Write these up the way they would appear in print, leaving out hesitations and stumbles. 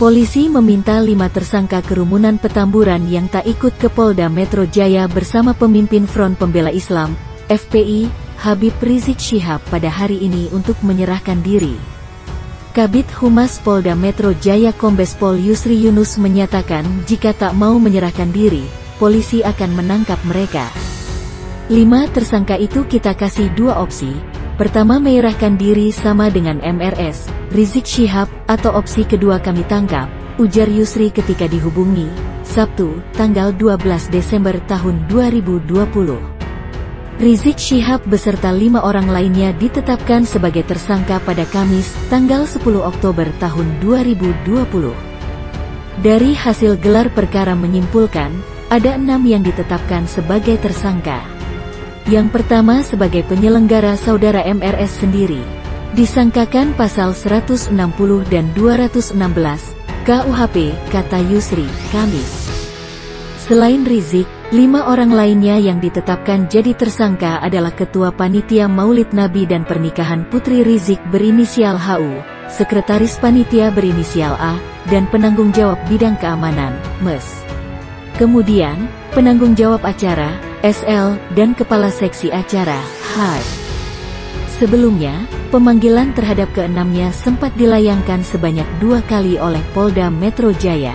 Polisi meminta 5 tersangka kerumunan Petamburan yang tak ikut ke Polda Metro Jaya bersama pemimpin Front Pembela Islam, FPI, Habib Rizik Syihab pada hari ini untuk menyerahkan diri. Kabid Humas Polda Metro Jaya Kombes Pol Yusri Yunus menyatakan jika tak mau menyerahkan diri, polisi akan menangkap mereka. 5 tersangka itu kita kasih 2 opsi. Pertama, menyerahkan diri sama dengan MRS, Rizik Syihab, atau opsi kedua kami tangkap, ujar Yusri ketika dihubungi, Sabtu, tanggal 12 Desember tahun 2020. Rizik Syihab beserta 5 orang lainnya ditetapkan sebagai tersangka pada Kamis, tanggal 10 Oktober tahun 2020. Dari hasil gelar perkara menyimpulkan, ada 6 yang ditetapkan sebagai tersangka. Yang pertama sebagai penyelenggara saudara MRS sendiri, disangkakan pasal 160 dan 216 KUHP, kata Yusri, Kamis. Selain Rizik, 5 orang lainnya yang ditetapkan jadi tersangka adalah Ketua Panitia Maulid Nabi dan Pernikahan Putri Rizik berinisial HU, Sekretaris Panitia berinisial A, dan penanggung jawab bidang keamanan, MES. Kemudian, penanggung jawab acara, SL, dan Kepala Seksi Acara, HAD. Sebelumnya, pemanggilan terhadap keenamnya sempat dilayangkan sebanyak 2 kali oleh Polda Metro Jaya.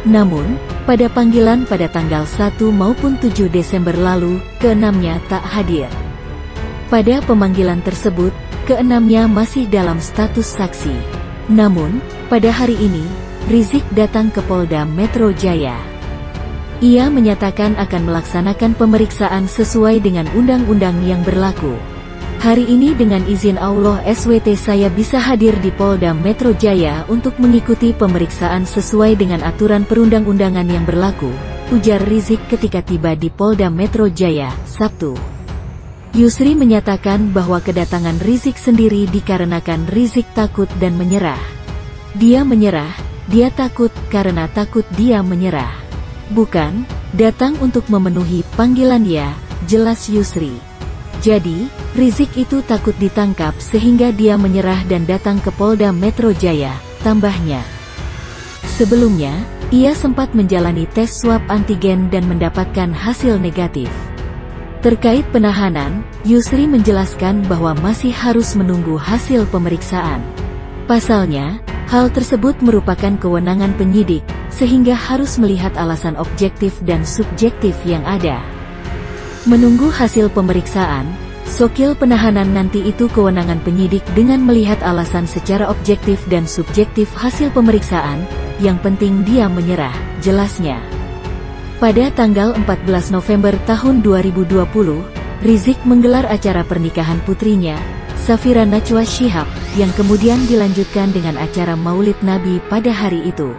Namun, pada panggilan pada tanggal 1 maupun 7 Desember lalu, keenamnya tak hadir. Pada pemanggilan tersebut, keenamnya masih dalam status saksi. Namun, pada hari ini, Rizik datang ke Polda Metro Jaya. Ia menyatakan akan melaksanakan pemeriksaan sesuai dengan undang-undang yang berlaku. Hari ini dengan izin Allah SWT saya bisa hadir di Polda Metro Jaya untuk mengikuti pemeriksaan sesuai dengan aturan perundang-undangan yang berlaku, ujar Rizik ketika tiba di Polda Metro Jaya, Sabtu. Yusri menyatakan bahwa kedatangan Rizik sendiri dikarenakan Rizik takut dan menyerah. Dia menyerah, dia takut karena takut dia menyerah. Bukan, datang untuk memenuhi panggilan ya, jelas Yusri. Jadi, Rizik itu takut ditangkap sehingga dia menyerah dan datang ke Polda Metro Jaya, tambahnya. Sebelumnya, ia sempat menjalani tes swab antigen dan mendapatkan hasil negatif. Terkait penahanan, Yusri menjelaskan bahwa masih harus menunggu hasil pemeriksaan. Pasalnya, hal tersebut merupakan kewenangan penyidik, sehingga harus melihat alasan objektif dan subjektif yang ada. Menunggu hasil pemeriksaan, sokil penahanan nanti itu kewenangan penyidik dengan melihat alasan secara objektif dan subjektif hasil pemeriksaan, yang penting dia menyerah, jelasnya. Pada tanggal 14 November tahun 2020, Rizik menggelar acara pernikahan putrinya, Safira Najwa Syihab, yang kemudian dilanjutkan dengan acara Maulid Nabi pada hari itu.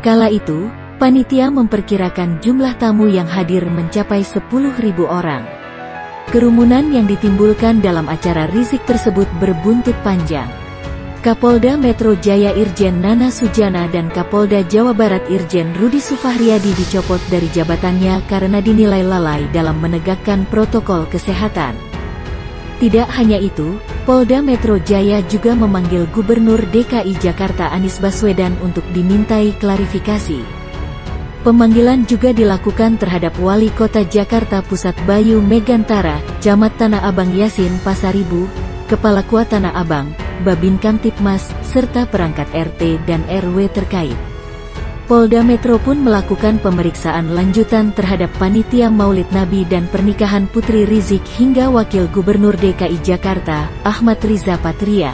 Kala itu, panitia memperkirakan jumlah tamu yang hadir mencapai 10.000 orang. Kerumunan yang ditimbulkan dalam acara Rizik tersebut berbuntut panjang. Kapolda Metro Jaya Irjen Nana Sujana dan Kapolda Jawa Barat Irjen Rudi Sufahriyadi dicopot dari jabatannya karena dinilai lalai dalam menegakkan protokol kesehatan. Tidak hanya itu, Polda Metro Jaya juga memanggil Gubernur DKI Jakarta Anies Baswedan untuk dimintai klarifikasi. Pemanggilan juga dilakukan terhadap Wali Kota Jakarta Pusat Bayu Megantara, Camat Tanah Abang Yasin Pasaribu, Kepala KUA Tanah Abang, Babin Kamtipmas, serta perangkat RT dan RW terkait. Polda Metro pun melakukan pemeriksaan lanjutan terhadap panitia Maulid Nabi dan pernikahan Putri Rizik hingga Wakil Gubernur DKI Jakarta, Ahmad Riza Patria.